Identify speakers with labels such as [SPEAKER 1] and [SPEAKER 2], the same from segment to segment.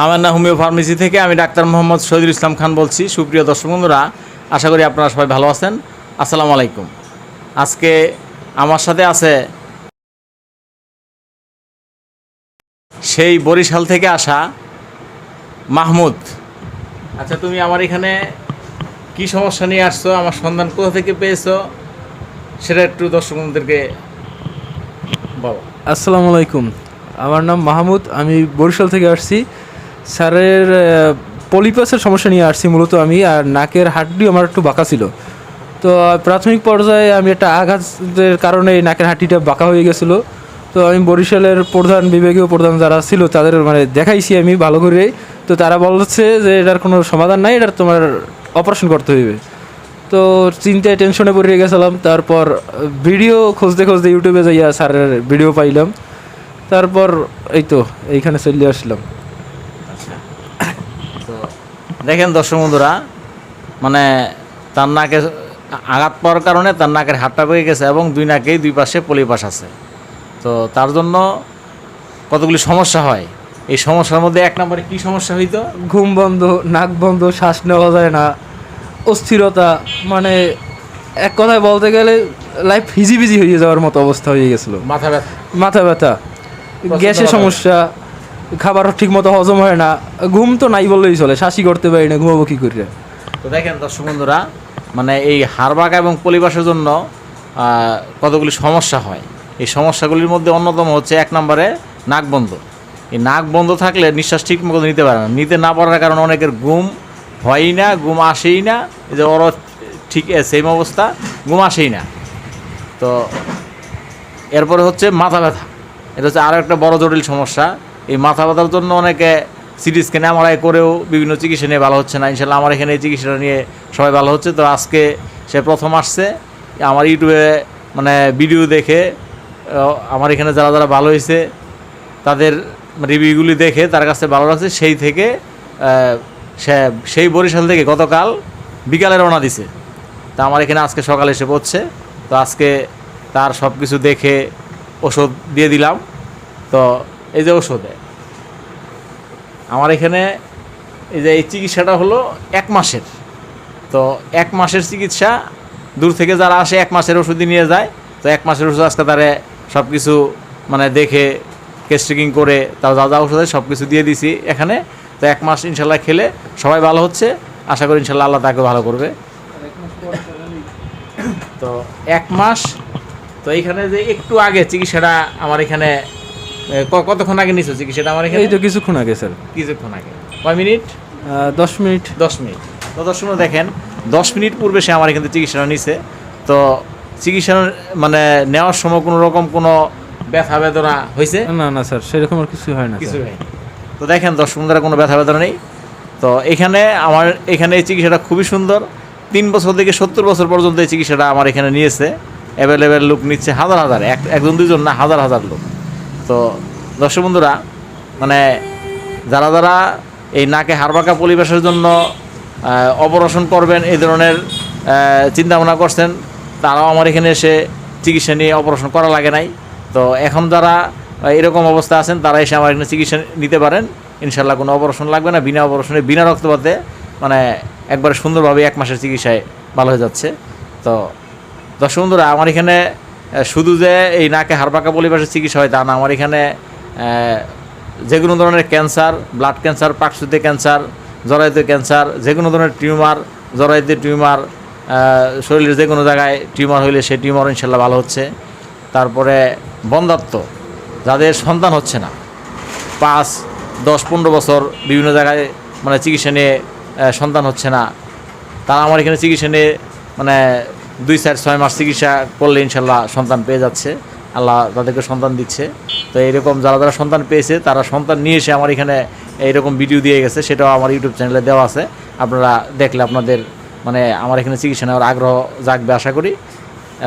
[SPEAKER 1] আমার নাম homeo pharmacy থেকে আমি ডাক্তার মোহাম্মদ শহীদুল ইসলাম খান বলছি। সুপ্রিয় দর্শক বন্ধুরা, আশা করি আপনারা সবাই ভালো আছেন। আসসালামু আলাইকুম। আজকে আমার সাথে আছে সেই বরিশাল থেকে আসা মাহমুদ। আচ্ছা, তুমি আমার এখানে কি সমস্যা নিয়ে আসছো, আমার সন্ধান কোথা থেকে পেয়েছো, সেটা একটু দর্শক বন্ধুদেরকে বলো।
[SPEAKER 2] আসসালামু আলাইকুম, আমার নাম মাহমুদ, আমি বরিশাল থেকে আসছি। স্যারের পলিপাসের সমস্যা নিয়ে আসছি মূলত আমি, আর নাকের হাড্ডি আমার একটু বাঁকা ছিল। তো প্রাথমিক পর্যায়ে আমি একটা আঘাতের কারণে এই নাকের হাড্ডিটা বাঁকা হয়ে গেছিলো। তো আমি বরিশালের বিভাগীয় প্রধান যারা ছিল তাদের দেখাইছি আমি ভালো করে। তো তারা বলছে যে এটার কোনো সমাধান নাই, এটার তোমার অপারেশন করতে হইবে। তো চিন্তায় টেনশনে পড়ে গেছিলাম। তারপর ভিডিও খুঁজতে খুঁজতে ইউটিউবে যাইয়া স্যারের ভিডিও পাইলাম। তারপর এই তো এইখানে চলে আসলাম।
[SPEAKER 1] আচ্ছা, তো দেখেন দর্শক বন্ধুরা, তার নাকে আঘাত পাওয়ার কারণে তার নাকের হাড়টা পেয়ে গেছে এবং দুই পাশে পলিপাস আছে। তো তার জন্য কতগুলি সমস্যা হয়। এই সমস্যার মধ্যে এক নম্বরে কি সমস্যা হইতো?
[SPEAKER 2] ঘুম বন্ধ, নাক বন্ধ, শ্বাস নেওয়া যায় না, অস্থিরতা, এক কথায় বলতে গেলে লাইফ হিজিবিজি হয়ে যাওয়ার মতো অবস্থা হয়ে গেছিলো। মাথা ব্যথা, গ্যাসের সমস্যা, খাবার ঠিক মতো হজম হয় না, ঘুম তো নাই বললেই চলে, শ্বাসই করতে পারি না, ঘুমাবো কী করে।
[SPEAKER 1] তো দেখেন দর্শক বন্ধুরা, এই হাড় বাঁকা এবং পলিপাসের জন্য কতগুলি সমস্যা হয়। এই সমস্যাগুলির মধ্যে অন্যতম হচ্ছে এক নম্বরে নাক বন্ধ। এই নাক বন্ধ থাকলে নিঃশ্বাস ঠিক মতো নিতে পারে না। নিতে না পারার কারণে অনেকের ঘুম হয়ই না, ঘুম আসেই না। এই যে ওরা ঠিক সেম অবস্থা, ঘুম আসেই না। তো এরপরে হচ্ছে মাথা ব্যথা। এটা হচ্ছে আরও একটা বড় জটিল সমস্যা। এই মাথা ব্যথার জন্য অনেকে সিটি স্ক্যান এমআরআই করেও বিভিন্ন চিকিৎসা নিয়ে ভালো হচ্ছে না। ইনশাল্লাহ আমার এখানে এই চিকিৎসাটা নিয়ে সবাই ভালো হচ্ছে। তো আজকে সে প্রথম আসছে আমার ইউটিউবে ভিডিও দেখে। আমার এখানে যারা যারা ভালো হয়েছে তাদের রিভিউগুলি দেখে তার কাছে ভালো লাগছে, সেই থেকে সেই বরিশাল থেকে গতকাল বিকালে রওনা দিছে। তা আমার এখানে আজকে সকালে এসে পড়ছে। তো আজকে তার সব কিছু দেখে ওষুধ দিয়ে দিলাম। তো এই যে ওষুধে আমার এখানে এই চিকিৎসাটা হলো 1 মাসের। তো 1 মাসের চিকিৎসা, দূর থেকে যারা আসে 1 মাসের ওষুধই নিয়ে যায়। তো 1 মাসের ওষুধ আজকে তারা সব কিছু দেখে কেস্টিং করে তার যা যা ওষুধ সব কিছু দিয়ে দিছি এখানে। তো 1 মাস ইনশাল্লাহ খেলে সবাই ভালো হচ্ছে। আশা করি ইনশাল্লাহ আল্লাহ তাকে ভালো করবে। তো 1 মাস, তো এইখানে যে একটু আগে চিকিৎসাটা আমার এখানে কতক্ষণ আগে নিছো চিকিৎসাটা? আমার এখানে
[SPEAKER 2] এই তো কিছুক্ষণ আগে স্যার।
[SPEAKER 1] কিছুক্ষণ আগে, কয় মিনিট?
[SPEAKER 2] 10 মিনিট।
[SPEAKER 1] 10 মিনিট। তো 10 মিনিট দেখেন, 10 মিনিট পূর্বে সে আমার এখানে চিকিৎসাটা নিছে। তো চিকিৎসা নেওয়ার সময় কোনো রকম কোনো ব্যথা বেদনা হয়েছে?
[SPEAKER 2] না না স্যার, সেরকম আর কিছু হয় না।
[SPEAKER 1] কিছু হয়নি। তো দেখেন দর্শক বন্ধুরা, কোনো ব্যথা বেদনা নেই। তো আমার এখানে এই চিকিৎসাটা খুবই সুন্দর। 3 বছর থেকে 70 বছর পর্যন্ত এই চিকিৎসাটা আমার এখানে নিয়েছে। অ্যাভেলেবেল লোক নিচ্ছে, হাজার হাজার, একজন দুজন না, হাজার হাজার লোক। তো দর্শক বন্ধুরা, যারা যারা এই নাকে হাড় বাঁকা পলিপাসের জন্য অপারেশন করবেন এই ধরনের চিন্তা ভাবনা করছেন, তারাও আমার এখানে এসে চিকিৎসা নিয়ে অপারেশন করা লাগে নাই। তো এখন যারা এরকম অবস্থা আছেন তারা এসে আমার এখানে চিকিৎসা নিতে পারেন। ইনশাল্লাহ কোনো অপারেশন লাগবে না, বিনা অপারেশনে, বিনা রক্তপাতে একবারে সুন্দরভাবে 1 মাসের চিকিৎসায় ভালো হয়ে যাচ্ছে। তো দর্শক বন্ধুরা, আমার এখানে শুধু যে এই নাকে হাড় বাঁকা পলিপাসের চিকিৎসা হয় তা না। আমার এখানে যে কোনো ধরনের ক্যান্সার, ব্লাড ক্যান্সার, পাকস্থলী ক্যান্সার, জরায়ুতে ক্যান্সার, যে কোনো ধরনের টিউমার, জরায়ুতে টিউমার, শরীরের যে কোনো জায়গায় টিউমার হইলে সেই টিউমার ইনশাল্লাহ ভালো হচ্ছে। তারপরে বন্ধ্যাত্ব, যাদের সন্তান হচ্ছে না, 5, 10, 15 বছর বিভিন্ন জায়গায় চিকিৎসা নিয়ে সন্তান হচ্ছে না, তারা আমার এখানে চিকিৎসা নিয়ে 2, 4, 6 মাস চিকিৎসা করলে ইনশাল্লাহ সন্তান পেয়ে যাচ্ছে। আল্লাহ তাদেরকে সন্তান দিচ্ছে। তো এইরকম যারা যারা সন্তান পেয়েছে তারা সন্তান নিয়ে এসে আমার এখানে এইরকম ভিডিও দিয়ে গেছে, সেটাও আমার ইউটিউব চ্যানেলে দেওয়া আছে। আপনারা দেখলে আপনাদের আমার এখানে চিকিৎসা নেওয়ার আগ্রহ জাগবে আশা করি,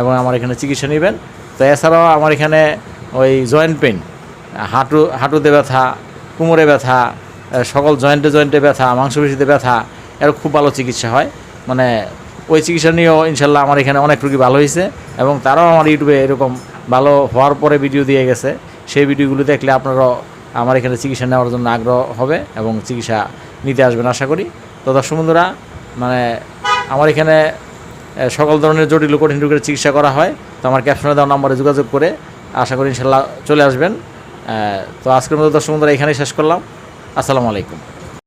[SPEAKER 1] এবং আমার এখানে চিকিৎসা নেবেন। তো এছাড়াও আমার এখানে ওই জয়েন্ট পেন, হাঁটুতে ব্যথা, কোমরে ব্যথা, সকল জয়েন্টে ব্যথা, মাংসপেশিতে ব্যথা, এর খুব ভালো চিকিৎসা হয়। ওই চিকিৎসা নিয়েও ইনশাল্লাহ আমার এখানে অনেক রোগী ভালো হয়েছে, এবং তারাও আমার ইউটিউবে এরকম ভালো হওয়ার পরে ভিডিও দিয়ে গেছে। সেই ভিডিওগুলো দেখলে আপনারাও আমার এখানে চিকিৎসা নেওয়ার জন্য আগ্রহ হবে এবং চিকিৎসা নিতে আসবেন আশা করি। তো দর্শক বন্ধুরা, মানে আমার এখানে সকল ধরনের জটিল ও কঠিন রোগের চিকিৎসা করা হয়। তো আমার ক্যাপশনে দেওয়া নম্বরে যোগাযোগ করে আশা করি ইনশাল্লাহ চলে আসবেন। তো আজকের মতো দর্শক বন্ধুরা এখানেই শেষ করলাম। আসসালামু আলাইকুম।